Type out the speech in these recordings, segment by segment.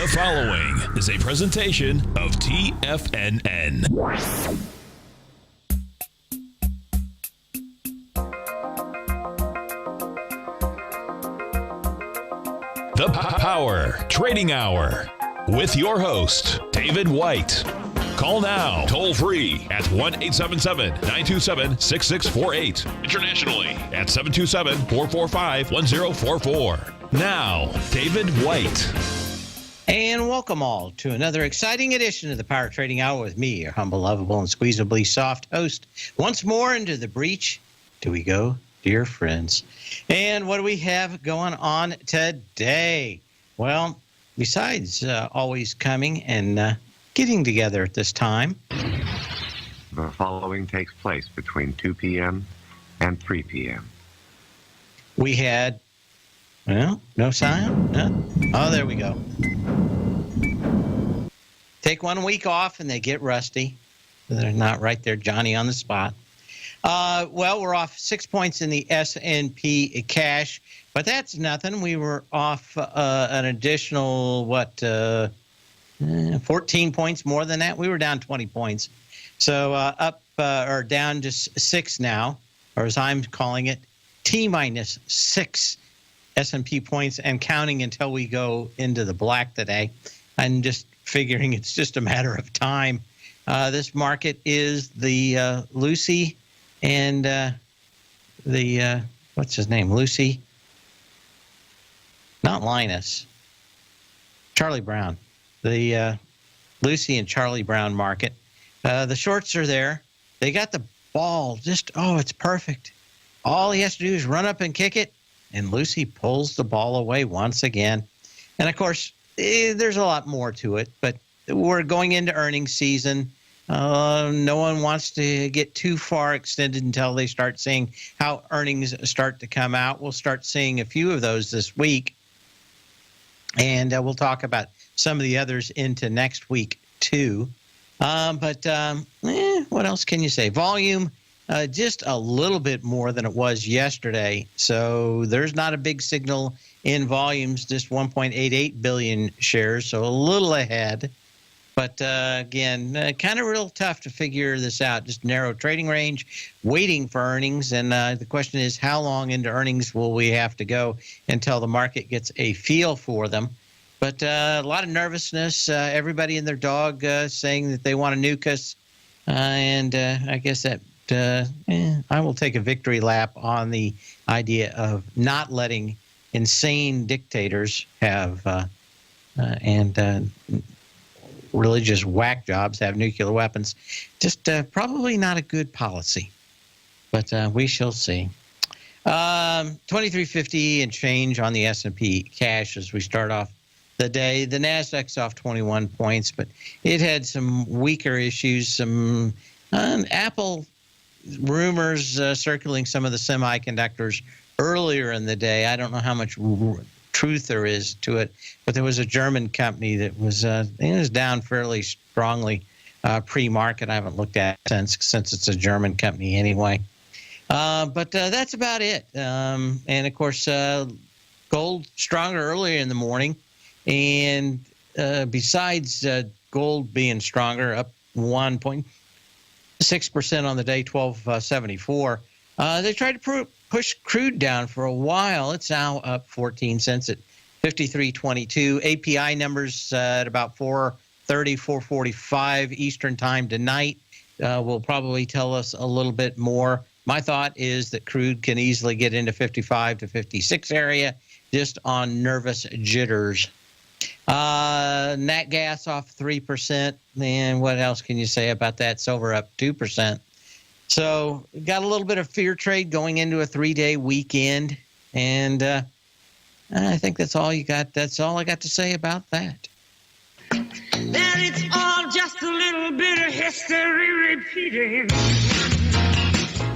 The following is a presentation of TFNN. The Power Trading Hour with your host, David White. Call now, toll free at 1-877-927-6648. Internationally at 727-445-1044. Now, David White. And welcome all to another exciting edition of the Power Trading Hour with me, your humble, lovable, and squeezably soft host. Once more into the breach do we go, dear friends. And what do we have going on today? Well, besides always coming and getting together at this time. The following takes place between 2 p.m. and 3 p.m. We had, well, no sound? No? Oh, there we go. Take 1 week off and they get rusty. They're not right there, Johnny, on the spot. Well, we're off 6 points in the S&P cash, but that's nothing. We were off an additional, 14 points more than that. We were down 20 points. So up or down just 6 now, or as I'm calling it, T-minus 6 S&P points and counting until we go into the black today. I'm just figuring it's just a matter of time. This market is the Lucy and the, what's his name? Lucy? Not Linus. Charlie Brown. The Lucy and Charlie Brown market. The shorts are there. They got the ball. Just, it's perfect. All he has to do is run up and kick it, and Lucy pulls the ball away once again. And, of course, there's a lot more to it, but we're going into earnings season. No one wants to get too far extended until they start seeing how earnings start to come out. We'll start seeing a few of those this week, and we'll talk about some of the others into next week, too. But what else can you say? Volume, just a little bit more than it was yesterday. So there's not a big signal in volumes, just 1.88 billion shares, so a little ahead. But again, kind of real tough to figure this out. Just narrow trading range, waiting for earnings. And the question is, how long into earnings will we have to go until the market gets a feel for them? But a lot of nervousness, everybody and their dog saying that they want to nuke us. And I guess that I will take a victory lap on the idea of not letting insane dictators have and religious whack jobs have nuclear weapons. Just probably not a good policy. But we shall see. 2350 and change on the S&P cash as we start off the day. The Nasdaq's off 21 points, but it had some weaker issues, some Apple rumors circling some of the semiconductors earlier in the day. I don't know how much truth there is to it, but there was a German company that was it was down fairly strongly pre-market. I haven't looked at it since it's a German company anyway. But that's about it. And of course, gold stronger earlier in the morning. And besides gold being stronger, up 1.6% on the day, 1274. They tried to push crude down for a while. It's now up 14 cents at 53.22. API numbers at about 4:30, 4:45 Eastern time tonight will probably tell us a little bit more. My thought is that crude can easily get into 55 to 56 area just on nervous jitters. Nat gas off 3%. And what else can you say about that? Silver up 2%. So got a little bit of fear trade going into a 3-day weekend. And I think that's all you got. That's all I got to say about that. Then it's all just a little bit of history repeating.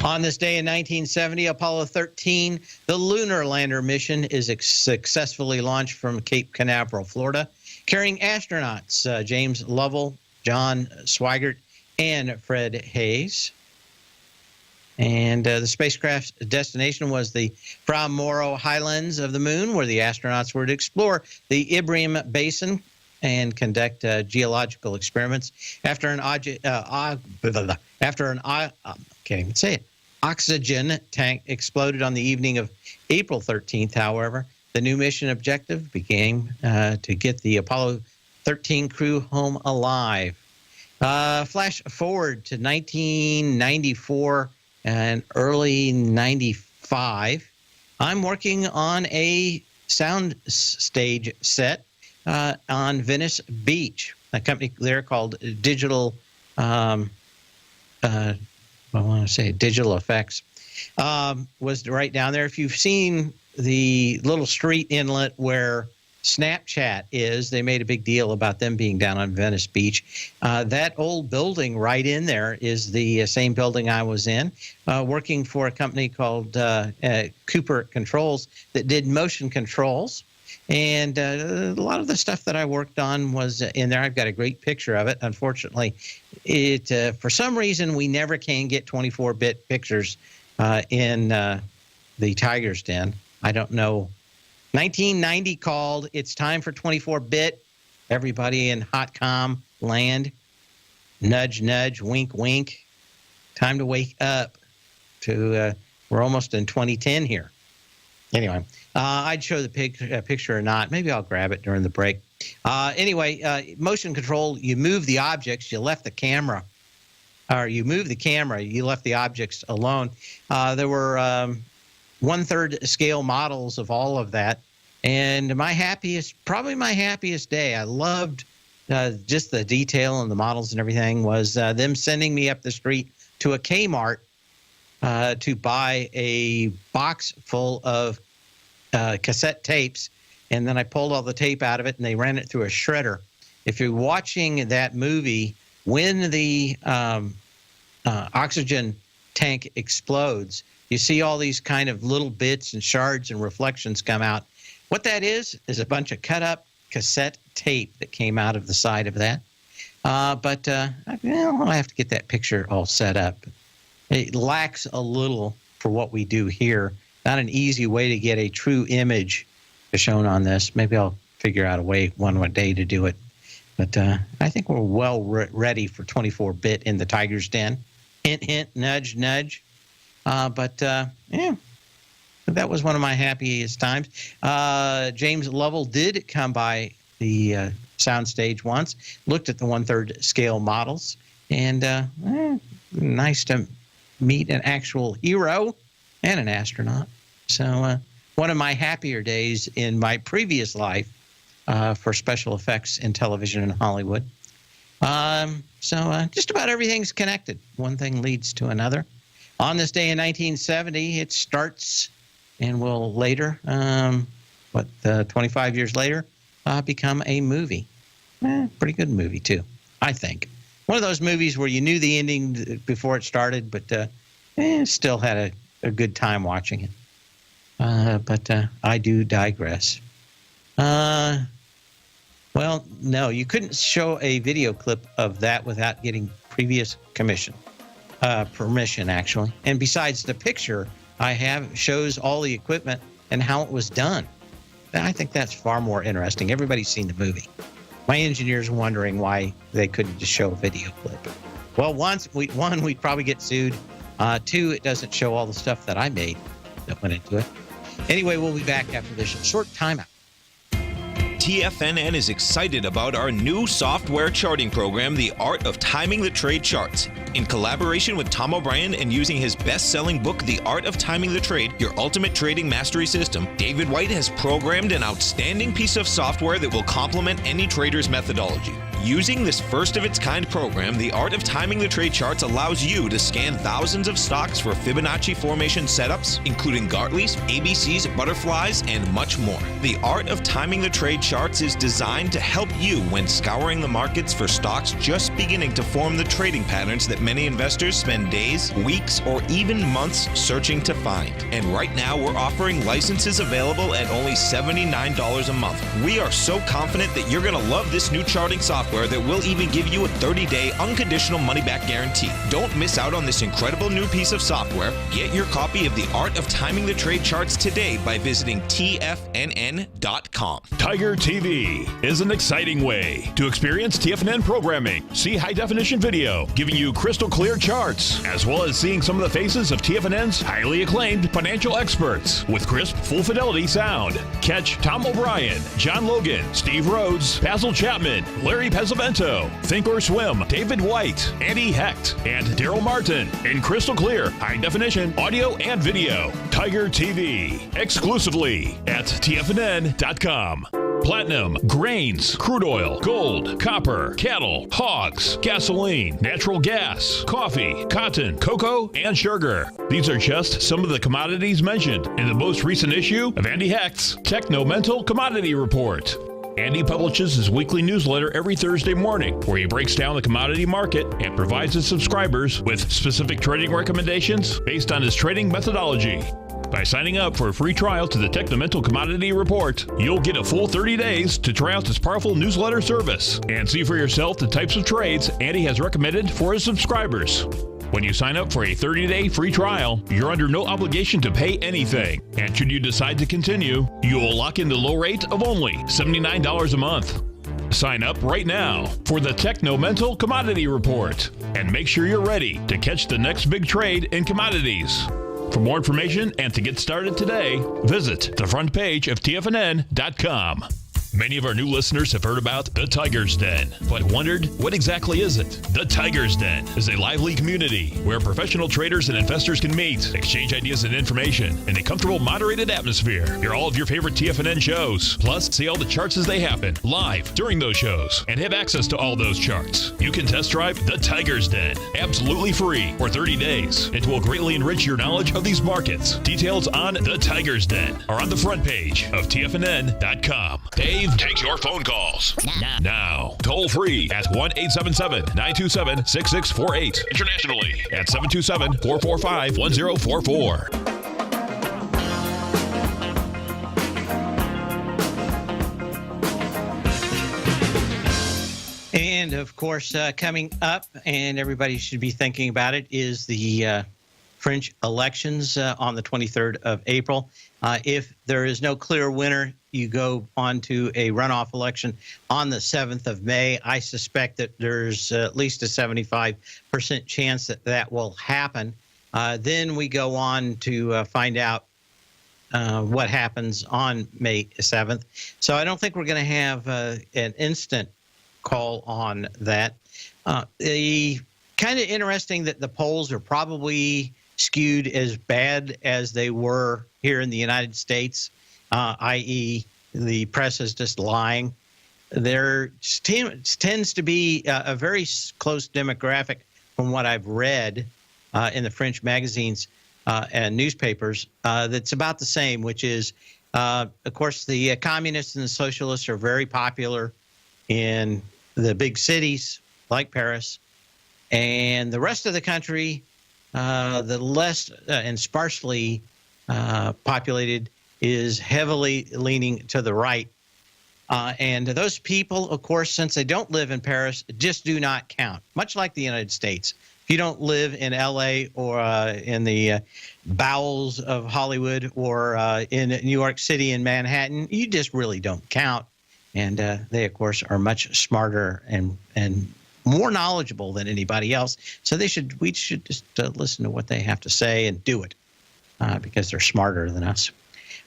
On this day in 1970, Apollo 13, the lunar lander mission, is successfully launched from Cape Canaveral, Florida, carrying astronauts James Lovell, John Swigert, and Fred Hayes. And the spacecraft's destination was the Fra Mauro Highlands of the moon, where the astronauts were to explore the Ibrium Basin and conduct geological experiments. After an oxygen tank exploded on the evening of April 13th, however, the new mission objective became to get the Apollo 13 crew home alive. Flash forward to 1994 and early 95. I'm working on a sound stage set on Venice Beach. A company there called Digital, Digital Effects, was right down there. If you've seen the little street inlet where Snapchat is, they made a big deal about them being down on Venice Beach. That old building right in there is the same building I was in, working for a company called Cooper Controls that did motion controls. And a lot of the stuff that I worked on was in there. I've got a great picture of it. Unfortunately, for some reason, we never can get 24-bit pictures in the Tiger's Den. I don't know. 1990 called. It's time for 24-bit. Everybody in Hotcom land, nudge, nudge, wink, wink. Time to wake up. We're almost in 2010 here. Anyway, I'd show the picture or not. Maybe I'll grab it during the break. Anyway, motion control, you move the objects. You left the camera. Or you move the camera. You left the objects alone. There were 1/3 scale models of all of that. And probably my happiest day, I loved just the detail and the models and everything, was them sending me up the street to a Kmart to buy a box full of cassette tapes. And then I pulled all the tape out of it and they ran it through a shredder. If you're watching that movie, when the oxygen tank explodes, you see all these kind of little bits and shards and reflections come out. What that is a bunch of cut up cassette tape that came out of the side of that. But I have to get that picture all set up. It lacks a little for what we do here. Not an easy way to get a true image shown on this. Maybe I'll figure out a way one day to do it. But I think we're well ready for 24-bit in the Tiger's Den. Hint, hint, nudge, nudge. But that was one of my happiest times. James Lovell did come by the soundstage once, looked at the 1/3 scale models, and nice to meet an actual hero and an astronaut. So one of my happier days in my previous life for special effects in television and Hollywood. So just about everything's connected. One thing leads to another. On this day in 1970, it starts and will later, 25 years later, become a movie. Pretty good movie, too, I think. One of those movies where you knew the ending before it started, but still had a good time watching it. But I do digress. Well, no, you couldn't show a video clip of that without getting previous permission, actually. And besides, the picture I have shows all the equipment and how it was done. I think that's far more interesting. Everybody's seen the movie. My engineer's wondering why they couldn't just show a video clip. Well, we'd probably get sued. Two, it doesn't show all the stuff that I made that went into it. Anyway, we'll be back after this short timeout. TFNN is excited about our new software charting program, The Art of Timing the Trade Charts. In collaboration with Tom O'Brien and using his best-selling book, The Art of Timing the Trade, Your Ultimate Trading Mastery System, David White has programmed an outstanding piece of software that will complement any trader's methodology. Using this first-of-its-kind program, The Art of Timing the Trade Charts allows you to scan thousands of stocks for Fibonacci formation setups, including Gartley's, ABC's, butterflies, and much more. The Art of Timing the Trade Charts is designed to help you when scouring the markets for stocks just beginning to form the trading patterns that many investors spend days, weeks, or even months searching to find. And right now, we're offering licenses available at only $79 a month. We are so confident that you're going to love this new charting software software that will even give you a 30-day unconditional money-back guarantee. Don't miss out on this incredible new piece of software. Get your copy of The Art of Timing the Trade Charts today by visiting TFNN.com. Tiger TV is an exciting way to experience TFNN programming. See high-definition video giving you crystal clear charts, as well as seeing some of the faces of TFNN's highly acclaimed financial experts with crisp, full-fidelity sound. Catch Tom O'Brien, John Logan, Steve Rhodes, Basil Chapman, Larry Pesavento, Think or Swim, David White, Andy Hecht, and Daryl Martin in crystal clear, high-definition audio and video. Tiger TV, exclusively at TFNN.com. Platinum, grains, crude oil, gold, copper, cattle, hogs, gasoline, natural gas, coffee, cotton, cocoa, and sugar. These are just some of the commodities mentioned in the most recent issue of Andy Hecht's Techno-Mental Commodity Report. Andy publishes his weekly newsletter every Thursday morning, where he breaks down the commodity market and provides his subscribers with specific trading recommendations based on his trading methodology. By signing up for a free trial to the Techno-Mental Commodity Report, you'll get a full 30 days to try out this powerful newsletter service and see for yourself the types of trades Andy has recommended for his subscribers. When you sign up for a 30-day free trial, you're under no obligation to pay anything. And should you decide to continue, you will lock in the low rate of only $79 a month. Sign up right now for the Techno-Mental Commodity Report and make sure you're ready to catch the next big trade in commodities. For more information and to get started today, visit the front page of TFNN.com. Many of our new listeners have heard about the Tiger's Den, but wondered, what exactly is it? The Tiger's Den is a lively community where professional traders and investors can meet, exchange ideas and information in a comfortable, moderated atmosphere. Hear all of your favorite TFNN shows, plus see all the charts as they happen live during those shows, and have access to all those charts. You can test drive the Tiger's Den absolutely free for 30 days. It will greatly enrich your knowledge of these markets. Details on the Tiger's Den are on the front page of TFNN.com. Dave takes your phone calls now. Toll free at 1-877-927-6648. Internationally at 727-445-1044. And of course, coming up, and everybody should be thinking about it, is the French elections on the 23rd of April. If there is no clear winner, you go on to a runoff election on the 7th of May. I suspect that there's at least a 75% chance that that will happen. Then we go on to find out what happens on May 7th. So I don't think we're going to have an instant call on that. The kind of interesting that the polls are probably skewed as bad as they were here in the United States, i.e. the press is just lying. There tends to be a very close demographic from what I've read in the French magazines and newspapers that's about the same, which is, of course, the communists and the socialists are very popular in the big cities like Paris, and the rest of the country, the less and sparsely populated, is heavily leaning to the right. And those people, of course, since they don't live in Paris, just do not count, much like the United States. If you don't live in L.A. or in the bowels of Hollywood or in New York City and Manhattan, you just really don't count. And they, of course, are much smarter and more knowledgeable than anybody else. So we should just listen to what they have to say and do it because they're smarter than us.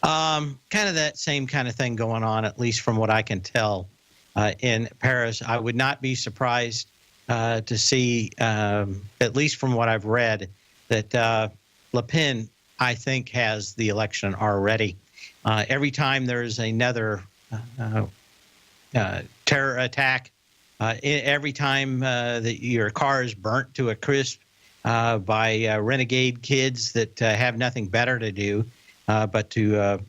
Kind of that same kind of thing going on, at least from what I can tell, in Paris. I would not be surprised to see, at least from what I've read, that Le Pen, I think, has the election already. Every time there's another terror attack, every time that your car is burnt to a crisp by renegade kids that have nothing better to do but to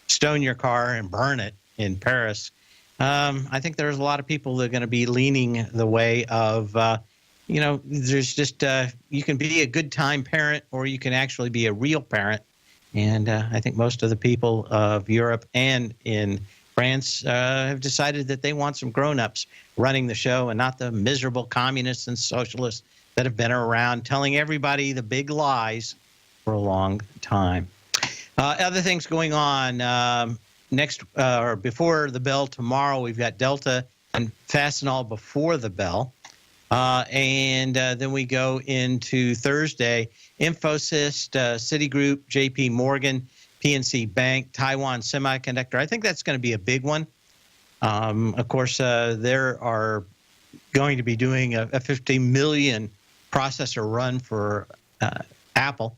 stone your car and burn it in Paris, I think there's a lot of people that are going to be leaning the way of, there's just, you can be a good time parent or you can actually be a real parent. And I think most of the people of Europe and in brands have decided that they want some grown-ups running the show and not the miserable communists and socialists that have been around telling everybody the big lies for a long time. Other things going on next or before the bell tomorrow, we've got Delta and Fastenal before the bell. And then we go into Thursday, Infosys, Citigroup, JP Morgan, PNC Bank, Taiwan Semiconductor. I think that's going to be a big one. Of course, there are going to be doing a 50 million processor run for Apple.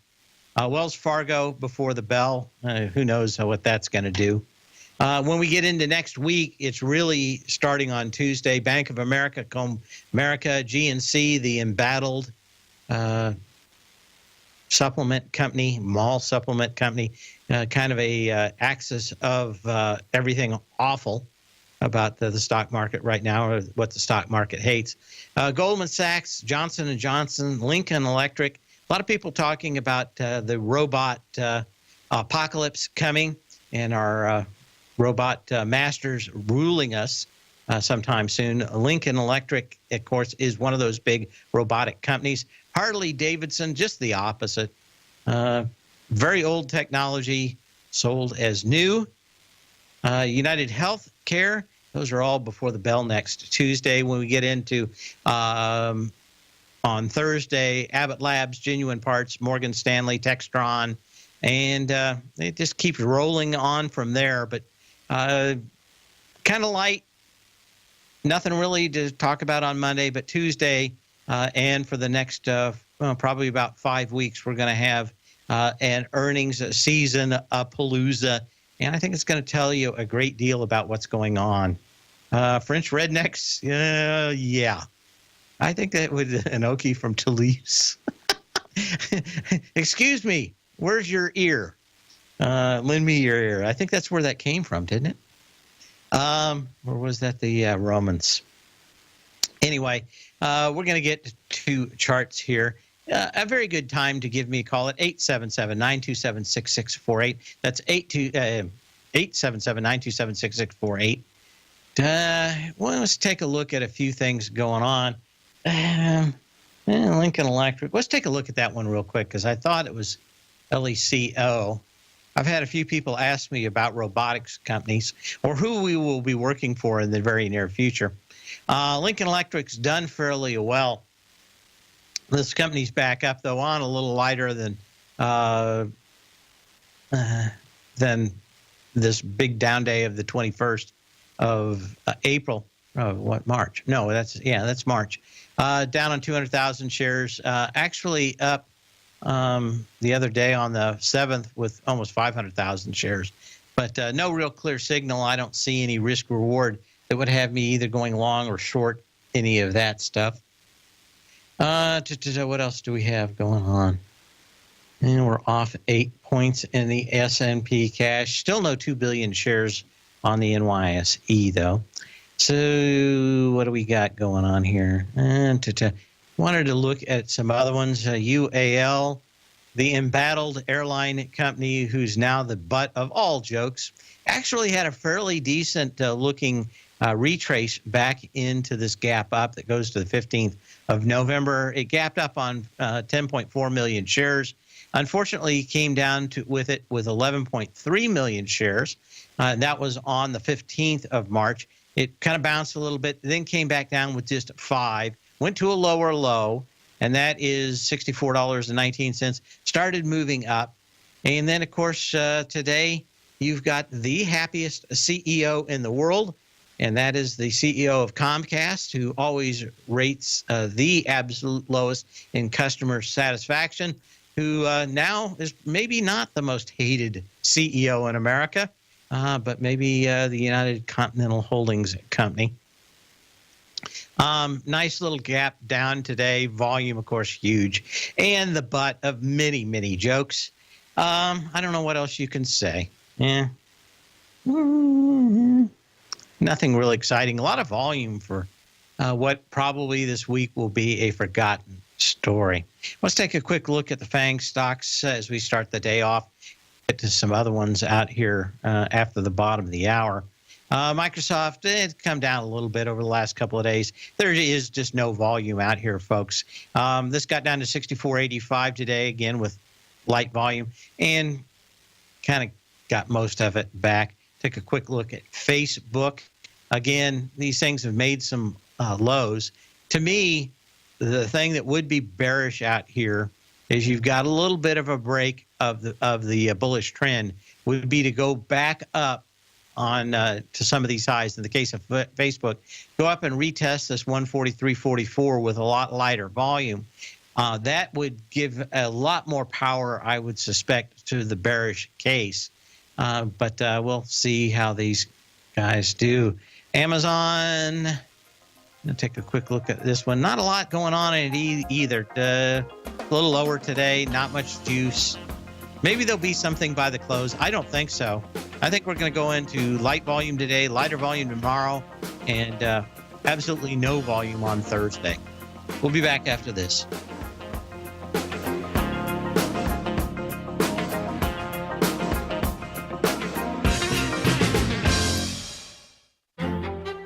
Wells Fargo before the bell. Who knows what that's going to do. When we get into next week, it's really starting on Tuesday. Bank of America, Comerica, GNC, the embattled supplement company, mall supplement company, kind of a axis of everything awful about the stock market right now, or what the stock market hates. Goldman Sachs, Johnson & Johnson, Lincoln Electric. A lot of people talking about the robot apocalypse coming and our robot masters ruling us sometime soon. Lincoln Electric, of course, is one of those big robotic companies. Harley-Davidson, just the opposite. Very old technology sold as new. United Healthcare, those are all before the bell next Tuesday. When we get into on Thursday, Abbott Labs, Genuine Parts, Morgan Stanley, Textron, and it just keeps rolling on from there. But kind of light, nothing really to talk about on Monday, but Tuesday and for the next probably about 5 weeks, we're going to have an earnings season palooza, and I think it's going to tell you a great deal about what's going on. French rednecks, yeah. I think that would Anoki from Toulouse. Excuse me, where's your ear? Lend me your ear. I think that's where that came from, didn't it? Or was that the Romans? Anyway, we're going to get to charts here. A very good time to give me a call at 877-927-6648. That's 877-927-6648. Well, let's take a look at a few things going on. Lincoln Electric. Let's take a look at that one real quick because I thought it was LECO. I've had a few people ask me about robotics companies or who we will be working for in the very near future. Lincoln Electric's done fairly well. This company's back up, though, on a little lighter than this big down day of the 21st of April. March? No, that's March. Down on 200,000 shares. Actually up the other day on the 7th with almost 500,000 shares. But no real clear signal. I don't see any risk reward that would have me either going long or short any of that stuff. What else do we have going on? And we're off 8 points in the S&P cash. Still no 2 billion shares on the NYSE, though. So what do we got going on here? Wanted to look at some other ones. UAL, the embattled airline company who's now the butt of all jokes, actually had a fairly decent looking retrace back into this gap up that goes to the 15th of November. It gapped up on 10.4 million shares. Unfortunately, came down with 11.3 million shares. That was on the 15th of March. It kind of bounced a little bit, then came back down with just 5, went to a lower low, and that is $64.19, started moving up. And then, of course, today you've got the happiest CEO in the world, and that is the CEO of Comcast, who always rates the absolute lowest in customer satisfaction, who now is maybe not the most hated CEO in America, but maybe the United Continental Holdings Company. Nice little gap down today. Volume, of course, huge. And the butt of many, many jokes. I don't know what else you can say. Nothing really exciting. A lot of volume for what probably this week will be a forgotten story. Let's take a quick look at the FANG stocks as we start the day off. Get to some other ones out here after the bottom of the hour. Microsoft, it's come down a little bit over the last couple of days. There is just no volume out here, folks. This got down to 64.85 today, again, with light volume, and kind of got most of it back. Take a quick look at Facebook. Again, these things have made some lows. To me, the thing that would be bearish out here is you've got a little bit of a break of the bullish trend would be to go back up on to some of these highs. In the case of Facebook, go up and retest this 143.44 with a lot lighter volume. That would give a lot more power, I would suspect, to the bearish case. But we'll see how these guys do. Amazon, I'm going to take a quick look at this one. Not a lot going on in it either. A little lower today, not much juice. Maybe there'll be something by the close. I don't think so. I think we're going to go into light volume today, lighter volume tomorrow, and absolutely no volume on Thursday. We'll be back after this.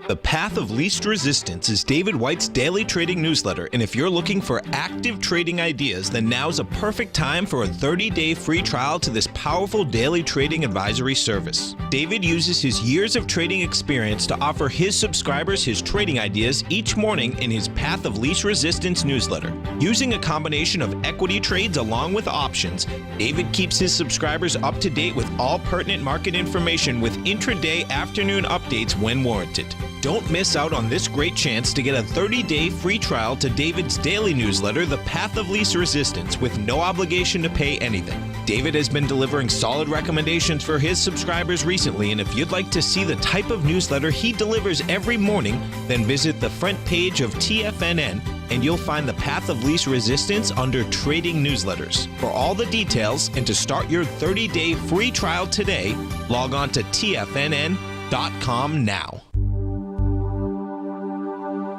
The Path of Least Resistance is David White's daily trading newsletter, and if you're looking for active trading ideas, then now's a perfect time for a 30-day free trial to this powerful daily trading advisory service. David uses his years of trading experience to offer his subscribers his trading ideas each morning in his Path of Least Resistance newsletter. Using a combination of equity trades along with options, David keeps his subscribers up to date with all pertinent market information with intraday afternoon updates when warranted. Don't miss out on this great chance to get a 30-day free trial to David's daily newsletter, The Path of Least Resistance, with no obligation to pay anything. David has been delivering solid recommendations for his subscribers recently, and if you'd like to see the type of newsletter he delivers every morning, then visit the front page of TFNN and you'll find the Path of Least Resistance under Trading Newsletters. For all the details and to start your 30-day free trial today, log on to TFNN.com now.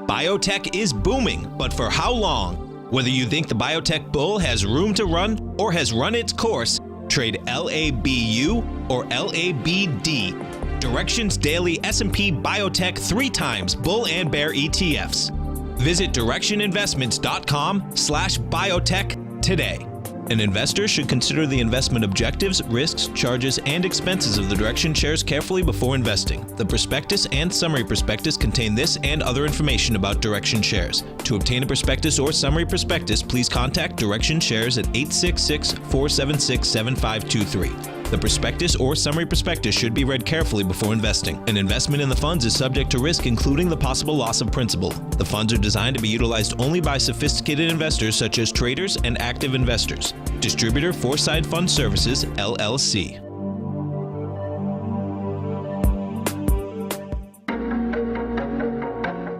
Biotech is booming, but for how long? Whether you think the biotech bull has room to run or has run its course, trade LABU or LABD. Directions Daily S&P Biotech 3 times bull and bear ETFs. Visit directioninvestments.com/biotech today. An investor should consider the investment objectives, risks, charges, and expenses of the Direction shares carefully before investing. The prospectus and summary prospectus contain this and other information about Direction shares. To obtain a prospectus or summary prospectus, please contact Direction shares at 866-476-7523. The prospectus or summary prospectus should be read carefully before investing. An investment in the funds is subject to risk, including the possible loss of principal. The funds are designed to be utilized only by sophisticated investors such as traders and active investors. Distributor Foreside Fund Services, LLC.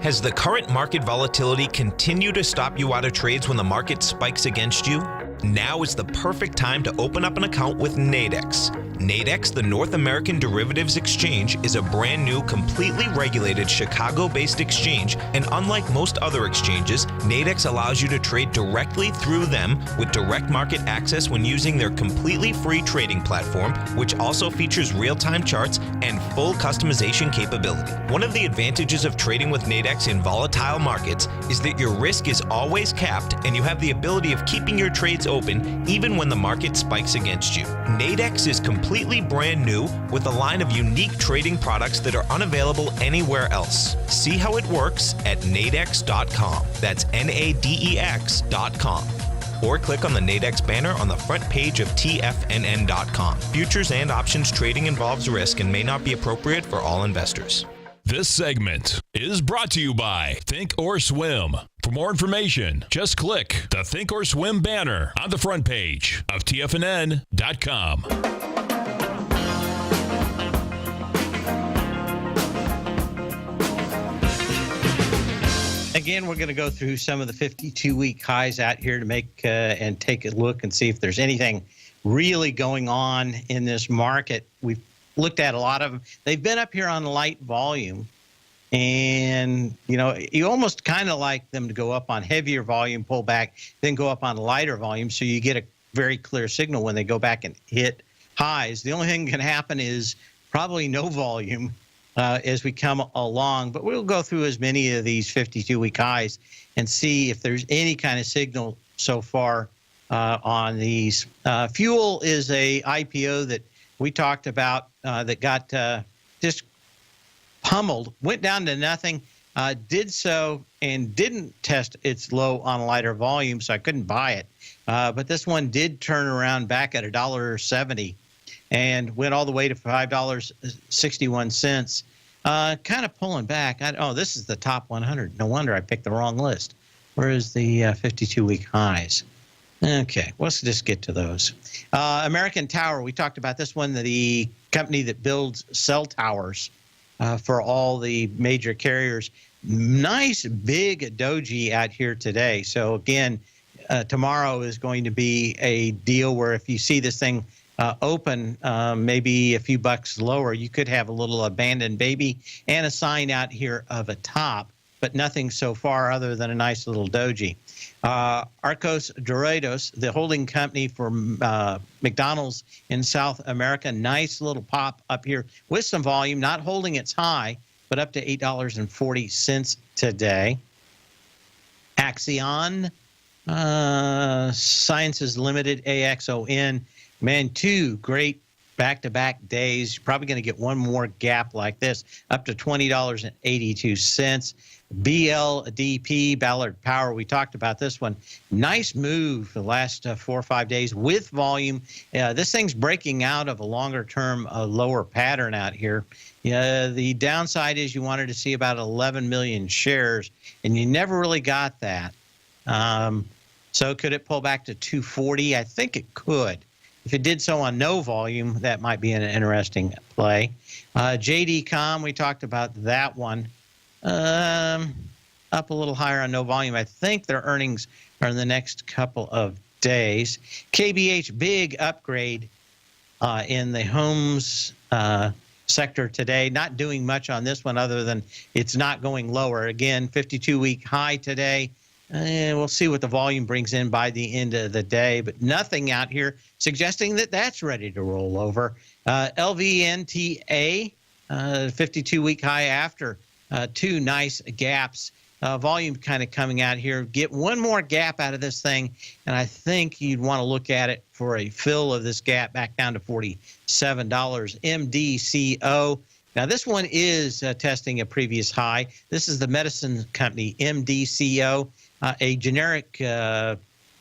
Has the current market volatility continued to stop you out of trades when the market spikes against you? Now is the perfect time to open up an account with Nadex. Nadex, the North American Derivatives Exchange, is a brand new, completely regulated Chicago-based exchange, and unlike most other exchanges, Nadex allows you to trade directly through them with direct market access when using their completely free trading platform, which also features real-time charts and full customization capability. One of the advantages of trading with Nadex in volatile markets is that your risk is always capped and you have the ability of keeping your trades open even when the market spikes against you. Nadex is completely brand new with a line of unique trading products that are unavailable anywhere else. See how it works at nadex.com. That's NADEX.com. Or click on the Nadex banner on the front page of TFNN.com. Futures and options trading involves risk and may not be appropriate for all investors. This segment is brought to you by Think or Swim. For more information, just click the Think or Swim banner on the front page of TFNN.com. Again, we're going to go through some of the 52-week highs out here to make and take a look and see if there's anything really going on in this market. We've looked at a lot of them. They've been up here on light volume, and you almost kind of like them to go up on heavier volume, pull back, then go up on lighter volume, so you get a very clear signal when they go back and hit highs. The only thing that can happen is probably no volume as we come along. But we'll go through as many of these 52-week highs and see if there's any kind of signal so far on these. Fuel is a IPO that we talked about that got just pummeled, went down to nothing, did so and didn't test its low on a lighter volume, so I couldn't buy it. But this one did turn around back at $1.70 and went all the way to $5.61. Kind of pulling back. This is the top 100. No wonder I picked the wrong list. Where is the 52-week highs? Okay, let's just get to those. American Tower, we talked about this one, the company that builds cell towers for all the major carriers. Nice big doji out here today. So again, tomorrow is going to be a deal where if you see this thing open maybe a few bucks lower, you could have a little abandoned baby and a sign out here of a top, but nothing so far other than a nice little doji. Arcos Dorados, the holding company for McDonald's in South America, nice little pop up here with some volume, not holding its high, but up to $8.40 today. Axion, Sciences Limited, AXON, man, two great back-to-back days. You're probably going to get one more gap like this, up to $20.82. BLDP, Ballard Power, we talked about this one. Nice move the last 4 or 5 days with volume. This thing's breaking out of a longer-term lower pattern out here. The downside is you wanted to see about 11 million shares, and you never really got that. So could it pull back to 240? I think it could. If it did so on no volume, that might be an interesting play. JD.com, we talked about that one. Up a little higher on no volume. I think their earnings are in the next couple of days. KBH, big upgrade in the homes sector today. Not doing much on this one other than it's not going lower. Again, 52-week high today. We'll see what the volume brings in by the end of the day, but nothing out here suggesting that that's ready to roll over. LVNTA, 52-week high after two nice gaps. Volume kind of coming out here. Get one more gap out of this thing, and I think you'd want to look at it for a fill of this gap back down to $47. MDCO. Now, this one is testing a previous high. This is the medicine company, MDCO, a generic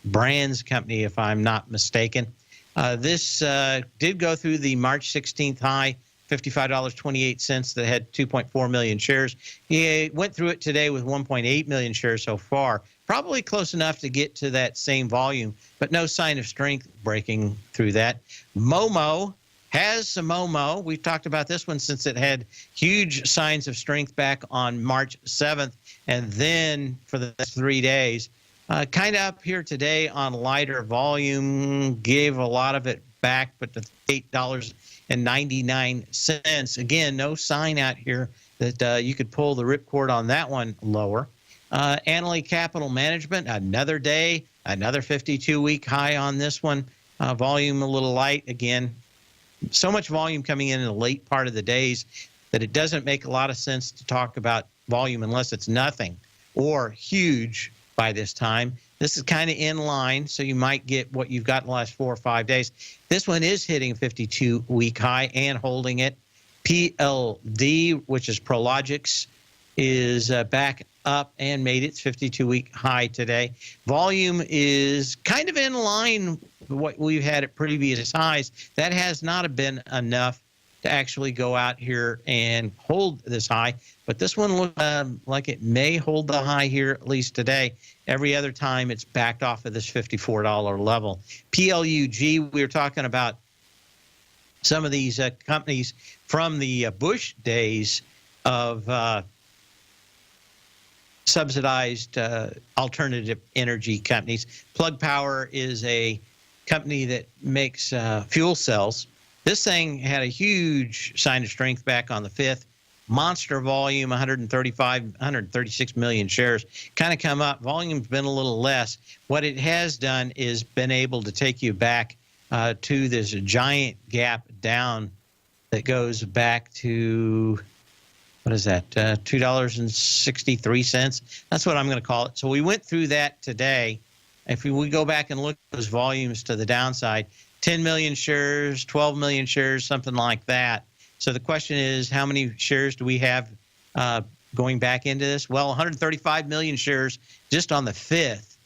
brands company, if I'm not mistaken. This did go through the March 16th high, $55.28 that had 2.4 million shares. He went through it today with 1.8 million shares so far. Probably close enough to get to that same volume, but no sign of strength breaking through that. Momo has some Momo. We've talked about this one since it had huge signs of strength back on March 7th, and then for the next 3 days. Kind of up here today on lighter volume, gave a lot of it back, but to $8.99. Again, no sign out here that you could pull the ripcord on that one lower. Annaly Capital Management, another day, another 52-week high on this one. Volume a little light again. So much volume coming in the late part of the days that it doesn't make a lot of sense to talk about volume unless it's nothing or huge by this time. This is kind of in line, so you might get what you've got in the last 4 or 5 days. This one is hitting a 52-week high and holding it. PLD, which is Prologics, is back up and made its 52-week high today. Volume is kind of in line with what we've had at previous highs. That has not been enough to actually go out here and hold this high. But this one looks like it may hold the high here, at least today. Every other time, it's backed off of this $54 level. PLUG, we were talking about some of these companies from the Bush days of subsidized alternative energy companies. Plug Power is a company that makes fuel cells. This thing had a huge sign of strength back on the 5th. Monster volume, 136 million shares. Kind of come up. Volume's been a little less. What it has done is been able to take you back to this giant gap down that goes back to what is that? $2.63. That's what I'm going to call it. So we went through that today. If we go back and look at those volumes to the downside, 10 million shares, 12 million shares, something like that. So the question is, how many shares do we have going back into this? Well, 135 million shares just on the 5th.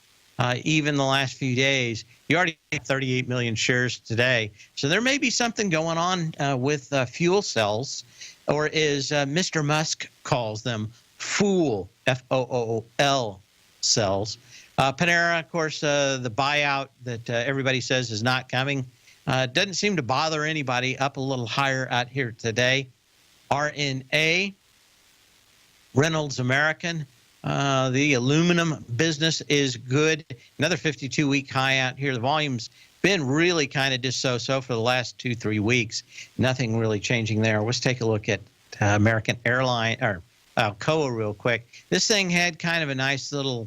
Even the last few days, you already have 38 million shares today. So there may be something going on with fuel cells, or as Mr. Musk calls them, fool, F-O-O-L cells. Panera, of course, the buyout that everybody says is not coming, doesn't seem to bother anybody, up a little higher out here today. RNA, Reynolds American, the aluminum business is good. Another 52-week high out here. The volume's been really kind of just so-so for the last 2-3 weeks. Nothing really changing there. Let's take a look at American Airline, or Alcoa real quick. This thing had kind of a nice little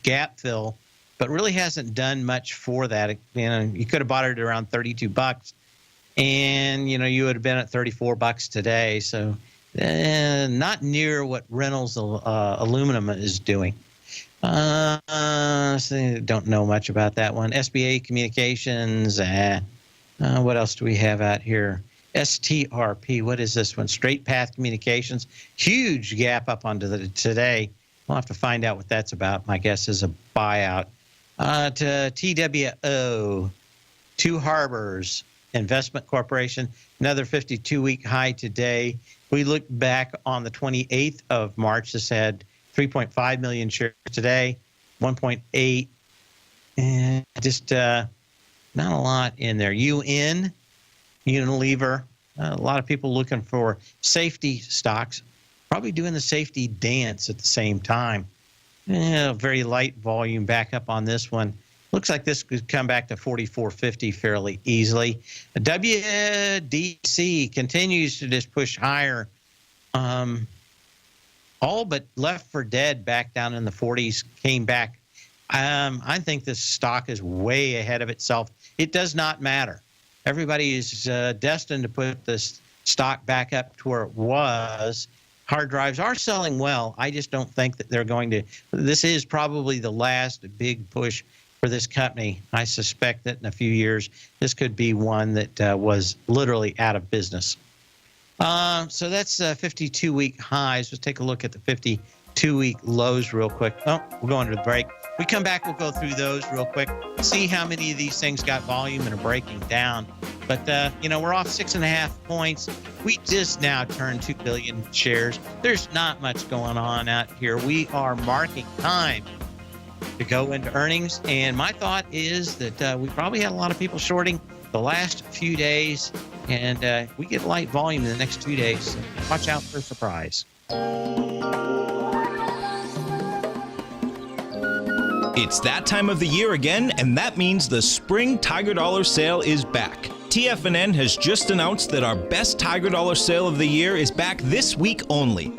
gap fill, but really hasn't done much for that. You know, you could have bought it around $32, and you know you would have been at $34 today. So not near what Reynolds aluminum is doing. So don't know much about that one. SBA Communications. What else do we have out here? STRP. What is this one? Straight Path Communications. Huge gap up onto the today. We'll have to find out what that's about. My guess is a buyout. To TWO, Two Harbors Investment Corporation, another 52-week high today. We look back on the 28th of March. This had 3.5 million shares today, 1.8, and just not a lot in there. Unilever, a lot of people looking for safety stocks, probably doing the safety dance at the same time. Very light volume back up on this one. Looks like this could come back to 44.50 fairly easily. WDC continues to just push higher. All but left for dead back down in the 40s, came back. I think this stock is way ahead of itself. It does not matter. Everybody is destined to put this stock back up to where it was. Hard drives are selling well. I just don't think that they're going to. This is probably the last big push for this company. I suspect that in a few years, this could be one that was literally out of business. So that's 52-week highs. Let's take a look at the 52-week lows real quick. Oh, we'll go into the break. We come back, we'll go through those real quick, see how many of these things got volume and are breaking down. But, we're off 6.5 points. We just now turned 2 billion shares. There's not much going on out here. We are marking time to go into earnings. And my thought is that we probably had a lot of people shorting the last few days, and we get light volume in the next 2 days. So watch out for a surprise. It's that time of the year again, and that means the Spring Tiger Dollar Sale is back. TFNN has just announced that our best Tiger Dollar Sale of the year is back this week only.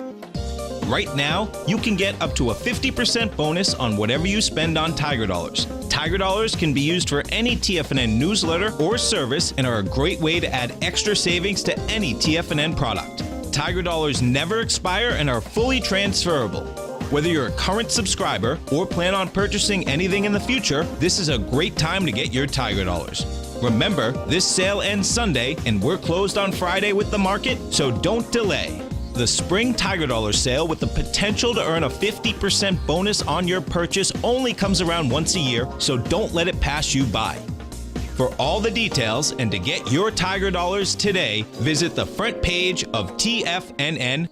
Right now, you can get up to a 50% bonus on whatever you spend on Tiger Dollars. Tiger Dollars can be used for any TFNN newsletter or service and are a great way to add extra savings to any TFNN product. Tiger Dollars never expire and are fully transferable. Whether you're a current subscriber or plan on purchasing anything in the future, this is a great time to get your Tiger Dollars. Remember, this sale ends Sunday and we're closed on Friday with the market, so don't delay. The Spring Tiger Dollar Sale with the potential to earn a 50% bonus on your purchase only comes around once a year, so don't let it pass you by. For all the details and to get your Tiger Dollars today, visit the front page of TFNN.com.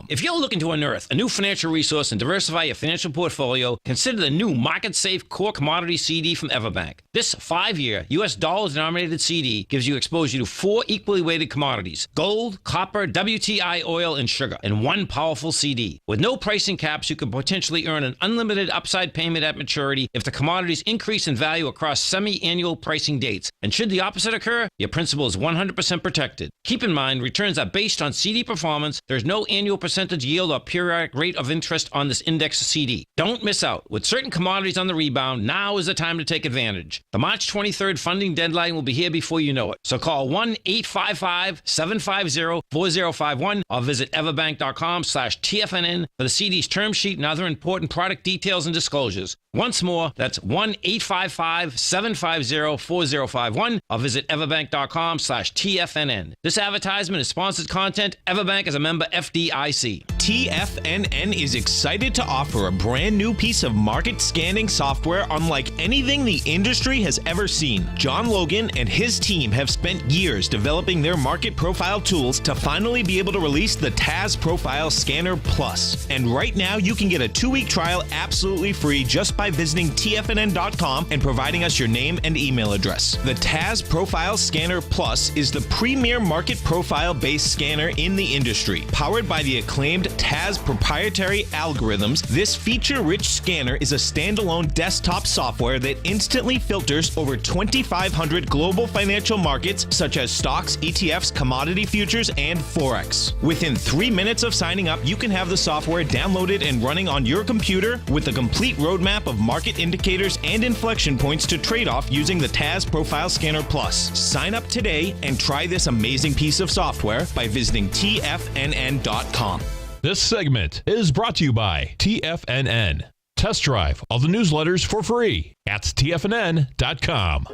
If you're looking to unearth a new financial resource and diversify your financial portfolio, consider the new Market Safe Core Commodity CD from Everbank. This 5-year U.S. dollar-denominated CD gives you exposure to 4 equally weighted commodities: gold, copper, WTI oil, and sugar, in one powerful CD. With no pricing caps, you can potentially earn an unlimited upside payment at maturity if the commodities increase in value across semi-annual pricing dates. And should the opposite occur, your principal is 100% protected. Keep in mind, returns are based on CD performance. There's no no annual percentage yield or periodic rate of interest on this index CD. Don't miss out. With certain commodities on the rebound, now is the time to take advantage. The March 23rd funding deadline will be here before you know it. So call 1-855-750-4051 or visit everbank.com/TFNN for the CD's term sheet and other important product details and disclosures. Once more, that's 1-855-750-4051 or visit everbank.com/TFNN. This advertisement is sponsored content. Everbank is a member FDIC. TFNN is excited to offer a brand new piece of market scanning software unlike anything the industry has ever seen. John Logan and his team have spent years developing their market profile tools to finally be able to release the TAS Profile Scanner Plus. And right now, you can get a 2-week trial absolutely free just by visiting TFNN.com and providing us your name and email address. The TAS Profile Scanner Plus is the premier market profile-based scanner in the industry. Powered by the acclaimed TAS proprietary algorithms, this feature-rich scanner is a standalone desktop software that instantly filters over 2,500 global financial markets such as stocks, ETFs, commodity futures, and Forex. Within 3 minutes of signing up, you can have the software downloaded and running on your computer with a complete roadmap of market indicators and inflection points to trade off using the TAS Profile Scanner Plus. Sign up today and try this amazing piece of software by visiting TFNN.com. This segment is brought to you by TFNN. Test drive all the newsletters for free at TFNN.com.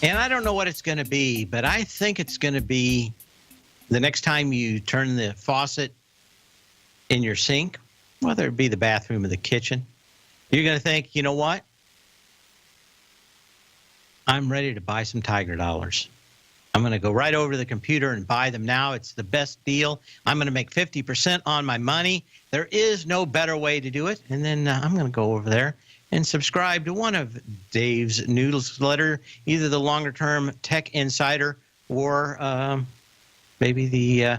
And I don't know what it's going to be, but I think it's going to be the next time you turn the faucet in your sink, whether it be the bathroom or the kitchen, you're going to think, you know what? I'm ready to buy some Tiger dollars. I'm going to go right over to the computer and buy them now. It's the best deal. I'm going to make 50% on my money. There is no better way to do it. And then I'm going to go over there and subscribe to one of Dave's newsletter, either the longer-term Tech Insider or maybe the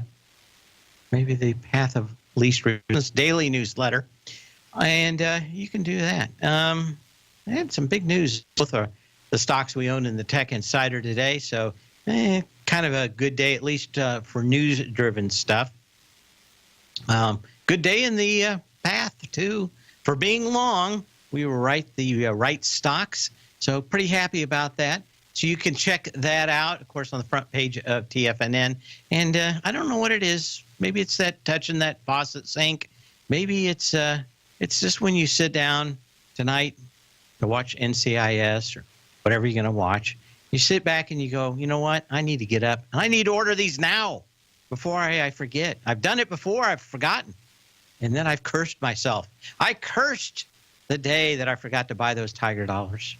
Path of Least Resistance daily newsletter. And you can do that. I had some big news. Both are the stocks we own in the Tech Insider today. So kind of a good day, at least for news-driven stuff. Good day in the Path, too, for being long. We were the right stocks, so pretty happy about that. So you can check that out, of course, on the front page of TFNN. And I don't know what it is. Maybe it's that touching that faucet sink. Maybe it's just when you sit down tonight to watch NCIS or whatever you're going to watch. You sit back and you go, you know what? I need to get up. And I need to order these now before I forget. I've done it before. I've forgotten. And then I've cursed myself. I cursed the day that I forgot to buy those Tiger dollars.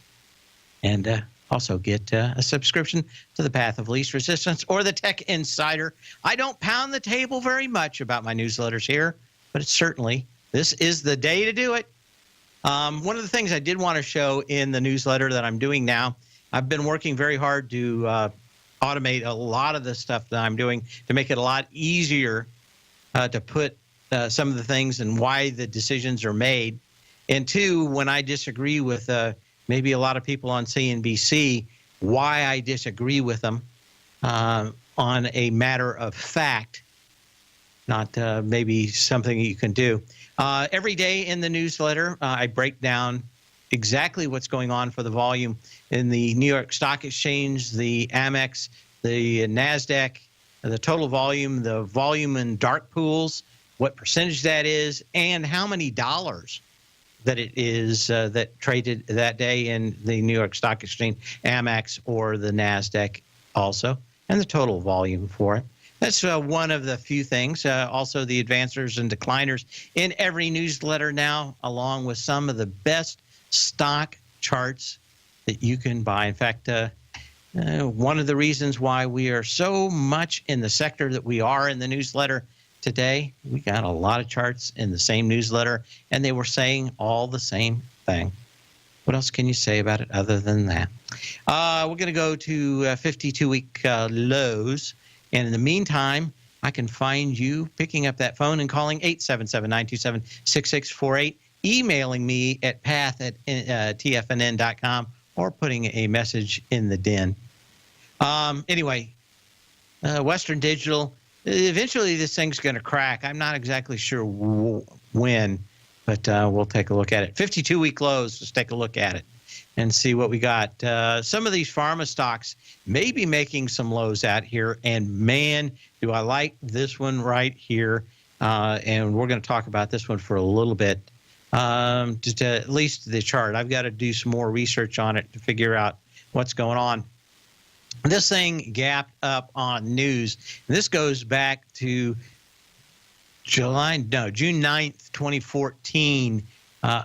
And also get a subscription to the Path of Least Resistance or the Tech Insider. I don't pound the table very much about my newsletters here, but it's certainly, this is the day to do it. One of the things I did want to show in the newsletter that I'm doing now, I've been working very hard to automate a lot of the stuff that I'm doing to make it a lot easier to put some of the things and why the decisions are made. And two, when I disagree with maybe a lot of people on CNBC, why I disagree with them on a matter of fact, not maybe something you can do. Every day in the newsletter, I break down exactly what's going on for the volume in the New York Stock Exchange, the Amex, the NASDAQ, the total volume, the volume in dark pools, what percentage that is, and how many dollars that it is that traded that day in the New York Stock Exchange, Amex, or the NASDAQ also, and the total volume for it. That's one of the few things. Also, the advancers and decliners in every newsletter now, along with some of the best stock charts that you can buy. In fact, one of the reasons why we are so much in the sector that we are in the newsletter today, we got a lot of charts in the same newsletter, and they were saying all the same thing. What else can you say about it other than that? We're going to go to 52-week lows. And in the meantime, I can find you picking up that phone and calling 877-927-6648, emailing me at path@tfnn.com, or putting a message in the den. Anyway, Western Digital, eventually this thing's going to crack. I'm not exactly sure when, but we'll take a look at it. 52-week lows, let's take a look at it and see what we got. Some of these pharma stocks may be making some lows out here, and man, do I like this one right here. And we're going to talk about this one for a little bit, just at least the chart. I've got to do some more research on it to figure out what's going on. This thing gapped up on news. This goes back to June 9th, 2014.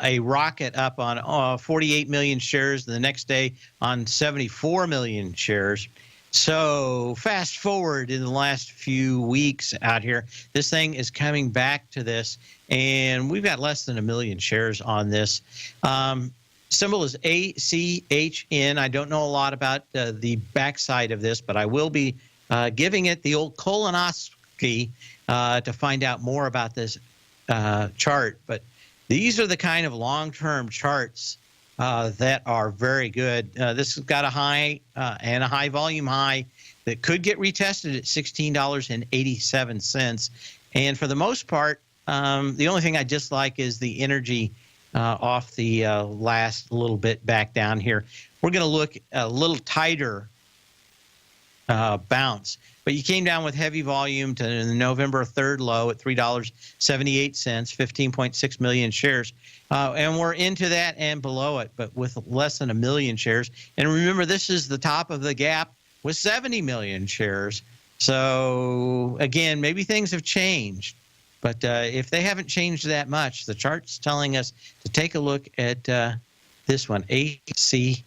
A rocket up on 48 million shares, the next day on 74 million shares. So fast forward in the last few weeks out here, this thing is coming back to this, and we've got less than 1 million shares on this. Symbol is ACHN. I don't know a lot about the backside of this, but I will be giving it the old colonoscopy to find out more about this chart. But these are the kind of long-term charts that are very good. This has got a high and a high volume high that could get retested at $16.87. And for the most part, the only thing I dislike is the energy off the last little bit back down here. We're going to look a little tighter bounce. But you came down with heavy volume to the November 3rd low at $3.78, 15.6 million shares. And we're into that and below it, but with less than 1 million shares. And remember, this is the top of the gap with 70 million shares. So, again, maybe things have changed. But if they haven't changed that much, the chart's telling us to take a look at this one, ACHN,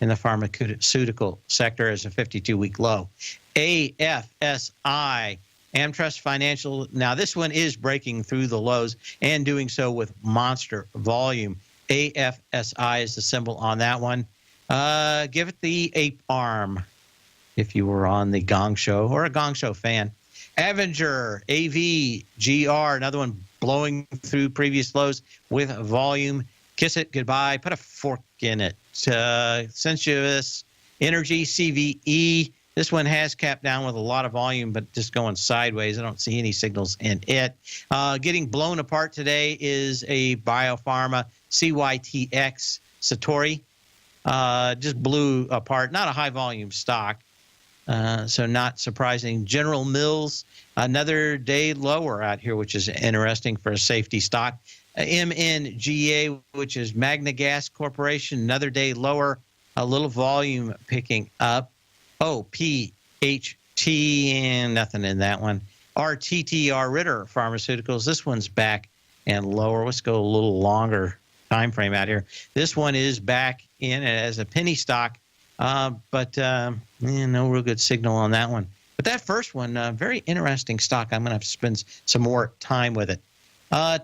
in the pharmaceutical sector as a 52-week low. AFSI, Amtrust Financial. Now, this one is breaking through the lows and doing so with monster volume. AFSI is the symbol on that one. Give it the ape arm if you were on the Gong Show or a Gong Show fan. Avenger, AVGR, another one blowing through previous lows with volume. Kiss it goodbye. Put a fork in it. Sensuous Energy, CVE. This one has capped down with a lot of volume, but just going sideways. I don't see any signals in it. Getting blown apart today is a biopharma, CYTX, Satori. Just blew apart. Not a high volume stock. So not surprising. General Mills, another day lower out here, which is interesting for a safety stock. MNGA, which is Magna Gas Corporation, another day lower, a little volume picking up. PHT, and nothing in that one. RTTR Ritter Pharmaceuticals, this one's back and lower. Let's go a little longer time frame out here. This one is back in as a penny stock, but no real good signal on that one. But that first one, very interesting stock. I'm going to have to spend some more time with it. Okay,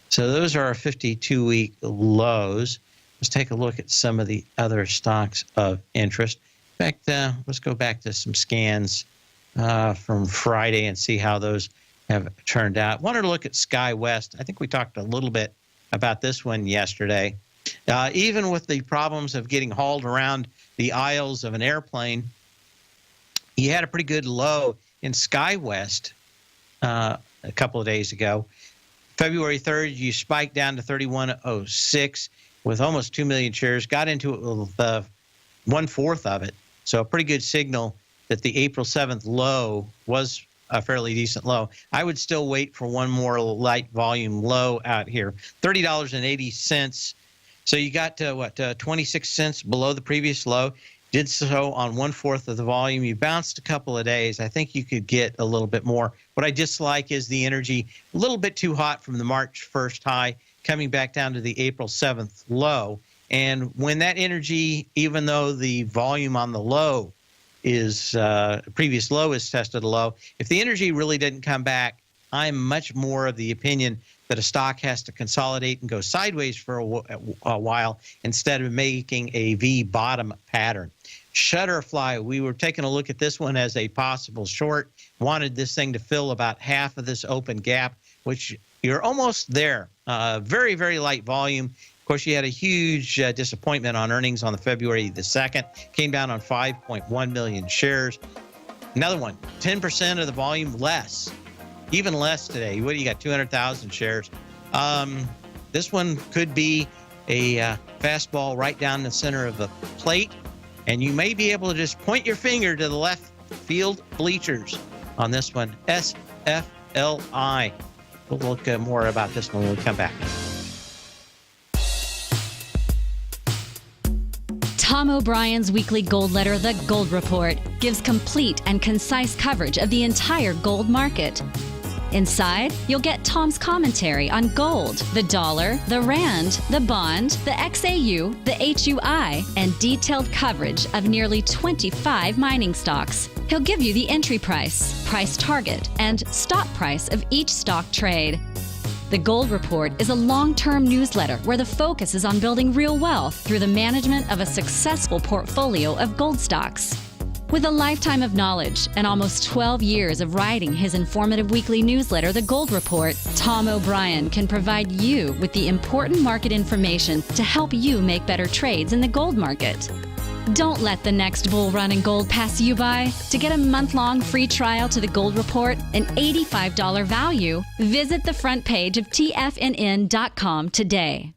so those are our 52-week lows. Let's take a look at some of the other stocks of interest. In fact, let's go back to some scans from Friday and see how those have turned out. Wanted to look at SkyWest. I think we talked a little bit about this one yesterday. Even with the problems of getting hauled around the aisles of an airplane, you had a pretty good low in SkyWest a couple of days ago. February 3rd, you spiked down to 31.06 with almost 2 million shares, got into it with 1/4 of it. So a pretty good signal that the April 7th low was a fairly decent low. I would still wait for one more light volume low out here, $30.80. So you got to 26 cents below the previous low. Did so on 1/4 of the volume. You bounced a couple of days. I think you could get a little bit more. What I dislike is the energy a little bit too hot from the March 1st high, coming back down to the April 7th low. And when that energy, even though the volume on the low is previous low is tested low, if the energy really didn't come back, I'm much more of the opinion that a stock has to consolidate and go sideways for a while instead of making a V bottom pattern. Shutterfly, we were taking a look at this one as a possible short. Wanted this thing to fill about half of this open gap, which you're almost there. Very, very light volume. Of course, you had a huge disappointment on earnings on the February the 2nd. Came down on 5.1 million shares. Another one, 10% of the volume less. Even less today. What do you got? 200,000 shares. This one could be a fastball right down the center of the plate, and you may be able to just point your finger to the left field bleachers on this one. SFLI. We'll look more about this one when we come back. Tom O'Brien's weekly gold letter, The Gold Report, gives complete and concise coverage of the entire gold market. Inside, you'll get Tom's commentary on gold, the dollar, the rand, the bond, the XAU, the HUI, and detailed coverage of nearly 25 mining stocks. He'll give you the entry price, price target, and stop price of each stock trade. The Gold Report is a long-term newsletter where the focus is on building real wealth through the management of a successful portfolio of gold stocks. With a lifetime of knowledge and almost 12 years of writing his informative weekly newsletter, The Gold Report, Tom O'Brien can provide you with the important market information to help you make better trades in the gold market. Don't let the next bull run in gold pass you by. To get a month-long free trial to The Gold Report, an $85 value, visit the front page of TFNN.com today.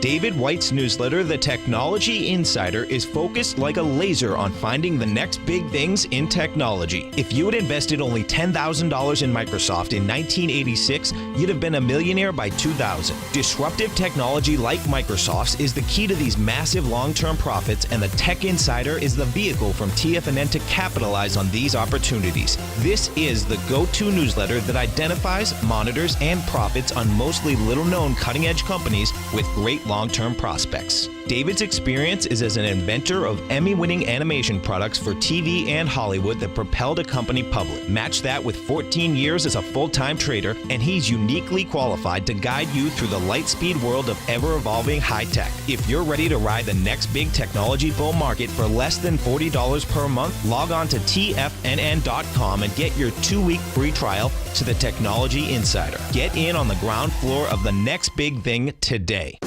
David White's newsletter, The Technology Insider, is focused like a laser on finding the next big things in technology. If you had invested only $10,000 in Microsoft in 1986, you'd have been a millionaire by 2000. Disruptive technology like Microsoft's is the key to these massive long-term profits, and the Tech Insider is the vehicle from TFNN to capitalize on these opportunities. This is the go-to newsletter that identifies, monitors, and profits on mostly little-known cutting-edge companies with great long-term prospects. David's experience is as an inventor of Emmy-winning animation products for TV and Hollywood that propelled a company public. Match that with 14 years as a full-time trader, and he's uniquely qualified to guide you through the light-speed world of ever-evolving high-tech. If you're ready to ride the next big technology bull market for less than $40 per month, log on to TFNN.com and get your 2-week free trial to the Technology Insider. Get in on the ground floor of the next big thing today.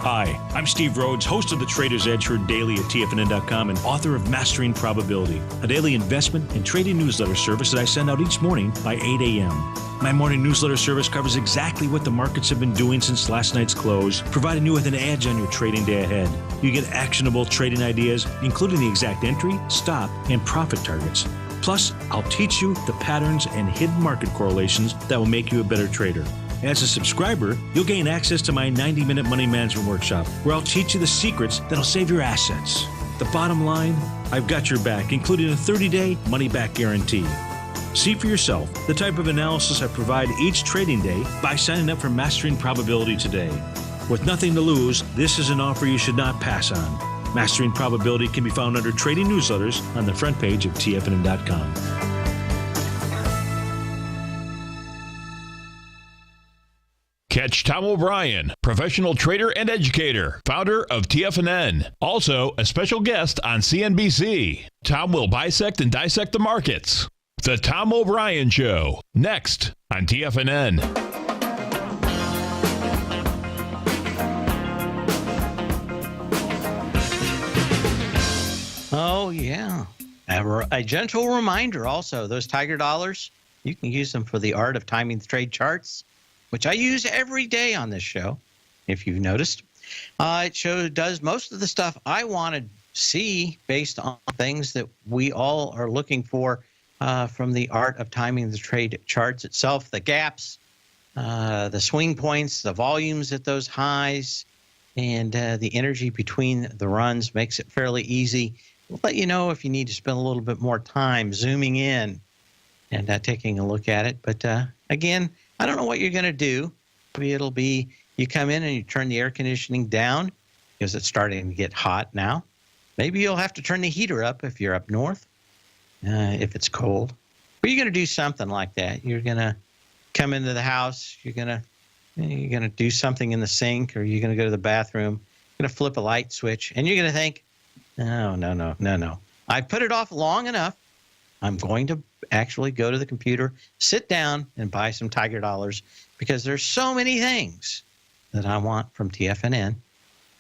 Hi, I'm Steve Rhodes, host of The Trader's Edge, heard daily at TFNN.com and author of Mastering Probability, a daily investment and trading newsletter service that I send out each morning by 8 a.m. My morning newsletter service covers exactly what the markets have been doing since last night's close, providing you with an edge on your trading day ahead. You get actionable trading ideas, including the exact entry, stop, and profit targets. Plus, I'll teach you the patterns and hidden market correlations that will make you a better trader. As a subscriber, you'll gain access to my 90-minute money management workshop, where I'll teach you the secrets that'll save your assets. The bottom line, I've got your back, including a 30-day money-back guarantee. See for yourself the type of analysis I provide each trading day by signing up for Mastering Probability today. With nothing to lose, this is an offer you should not pass on. Mastering Probability can be found under Trading Newsletters on the front page of TFNN.com. Catch Tom O'Brien, professional trader and educator, founder of TFNN. Also, a special guest on CNBC. Tom will bisect and dissect the markets. The Tom O'Brien Show, next on TFNN. Oh, yeah. A gentle reminder also, those Tiger Dollars, you can use them for the art of timing the trade charts, which I use every day on this show, if you've noticed. It does most of the stuff I want to see based on things that we all are looking for from the art of timing the trade charts itself, the gaps, the swing points, the volumes at those highs, and the energy between the runs makes it fairly easy. We'll let you know if you need to spend a little bit more time zooming in and taking a look at it. But again, I don't know what you're going to do. Maybe it'll be you come in and you turn the air conditioning down because it's starting to get hot now. Maybe you'll have to turn the heater up if you're up north, if it's cold. But you're going to do something like that. You're going to come into the house. You're going to do something in the sink, or you're going to go to the bathroom. You're going to flip a light switch, and you're going to think, no. I put it off long enough. I'm going to actually go to the computer, sit down, and buy some Tiger Dollars, because there's so many things that I want from TFNN,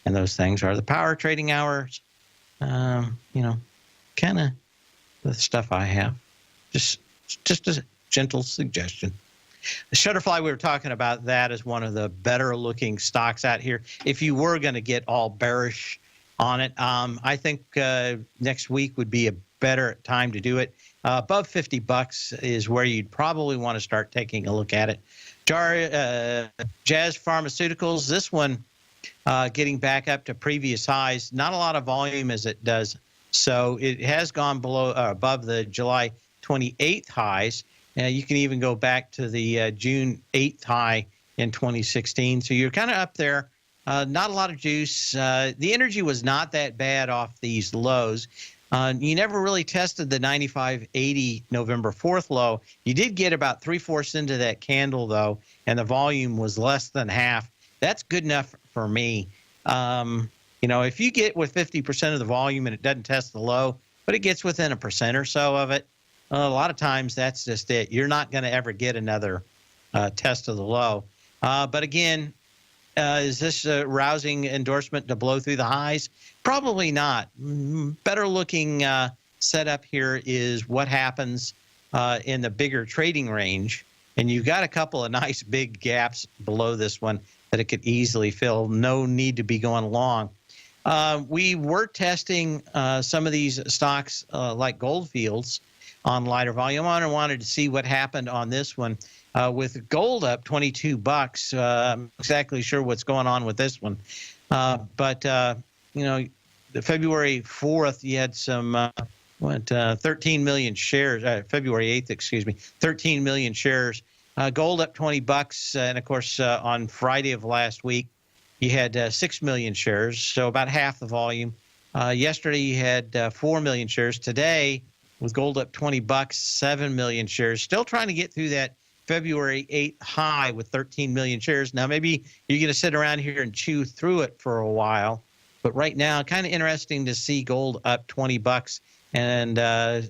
and those things are the power trading hours, kind of the stuff I have. Just a gentle suggestion. The Shutterfly, we were talking about that as one of the better looking stocks out here. If you were going to get all bearish on it, I think next week would be a better time to do it. Above $50 is where you'd probably want to start taking a look at it. Jazz Pharmaceuticals, this one getting back up to previous highs. Not a lot of volume as it does. So it has gone above the July 28th highs. You can even go back to the June 8th high in 2016. So you're kind of up there. Not a lot of juice. The energy was not that bad off these lows. You never really tested the 95.80 November 4th low. You did get about 3/4 into that candle, though, and the volume was less than half. That's good enough for me. If you get with 50% of the volume and it doesn't test the low, but it gets within 1% or so of it, a lot of times that's just it. You're not going to ever get another test of the low. But again, is this a rousing endorsement to blow through the highs? Probably not. Better looking setup here is what happens in the bigger trading range. And you've got a couple of nice big gaps below this one that it could easily fill. No need to be going long. We were testing some of these stocks like Goldfields on lighter volume. I wanted to see what happened on this one. With gold up $22, I'm exactly sure what's going on with this one. But the February 4th, you had some 13 million shares. February 8th, excuse me, 13 million shares. Gold up $20, and of course on Friday of last week, you had 6 million shares, so about half the volume. Yesterday, you had 4 million shares. Today, with gold up $20, 7 million shares. Still trying to get through that February 8th high with 13 million shares. Now, maybe you're going to sit around here and chew through it for a while. But right now, kind of interesting to see gold up $20. And, I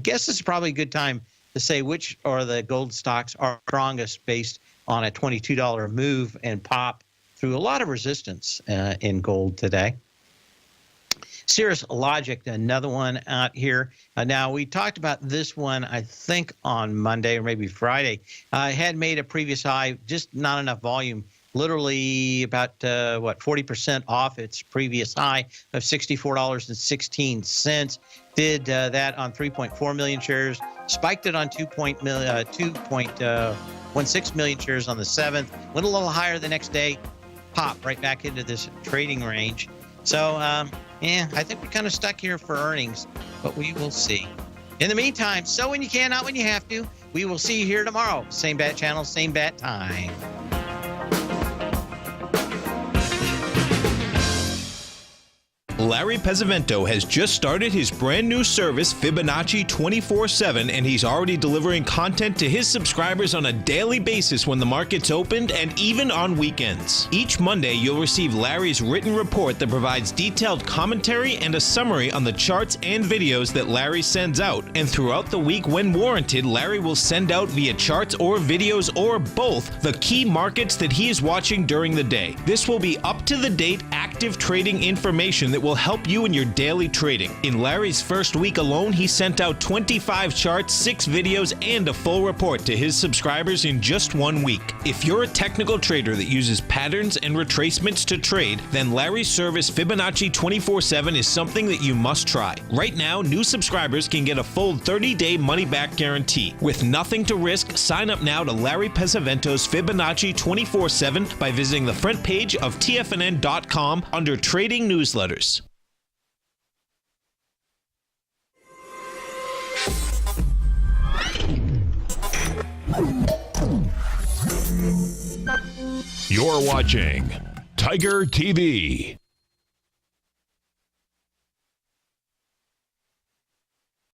guess this is probably a good time to say which are the gold stocks are strongest based on a $22 move and pop through a lot of resistance in gold today. Cirrus Logic, another one out here. Now, we talked about this one, I think, on Monday or maybe Friday. Had made a previous high, just not enough volume. Literally about, 40% off its previous high of $64.16. Did that on 3.4 million shares. Spiked it on 2.16 million shares on the 7th. Went a little higher the next day. Popped right back into this trading range. So, I think we're kind of stuck here for earnings, but we will see. In the meantime, so when you can, not when you have to. We will see you here tomorrow. Same bat channel, same bat time. Larry Pesavento has just started his brand new service, Fibonacci 24/7, and he's already delivering content to his subscribers on a daily basis when the market's opened and even on weekends. Each Monday, you'll receive Larry's written report that provides detailed commentary and a summary on the charts and videos that Larry sends out. And throughout the week, when warranted, Larry will send out via charts or videos or both the key markets that he is watching during the day. This will be up-to-the-date, active trading information that will help you in your daily trading. In Larry's first week alone, he sent out 25 charts, 6 videos, and a full report to his subscribers in just 1 week. If you're a technical trader that uses patterns and retracements to trade, then Larry's service Fibonacci 24/7 is something that you must try. Right now, new subscribers can get a full 30-day money-back guarantee. With nothing to risk, sign up now to Larry Pesavento's Fibonacci 24/7 by visiting the front page of TFNN.com under Trading Newsletters. You're watching Tiger TV.